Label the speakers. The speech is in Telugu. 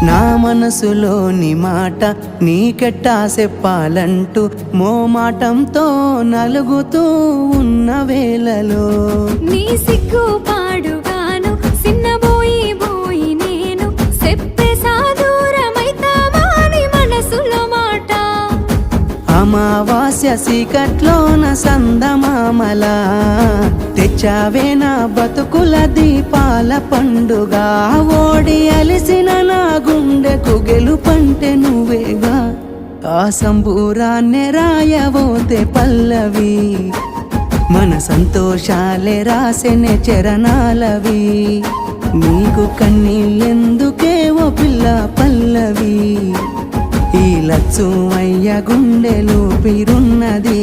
Speaker 1: నా మనసులోని మాట నీకెట్టా చెప్పాలంటూ మోమాటంతో నలుగుతూ ఉన్న వేళలో
Speaker 2: నీ సిగ్గు పాడుగాను సిన్నబోయి బోయి నేను చెప్పేసా దూరమైతావాని మనసులో మాట
Speaker 1: అమావాస్య చీకట్లోన సందమామల తెచ్చావే నా బతుకుల దీపాల పండుగ ఓడి అలిసిన నా గుండెకు గెలుపంటే నువ్వేగా ఆ సంబూరాన్నే రాయవోతే పల్లవి మన సంతోషాలే రాసెనే చరణాలవి నీకు కన్నీళ్ళెందుకే ఓ పిల్ల పల్లవి ఈ లచ్చు అయ్య గుండెలు పిరున్నది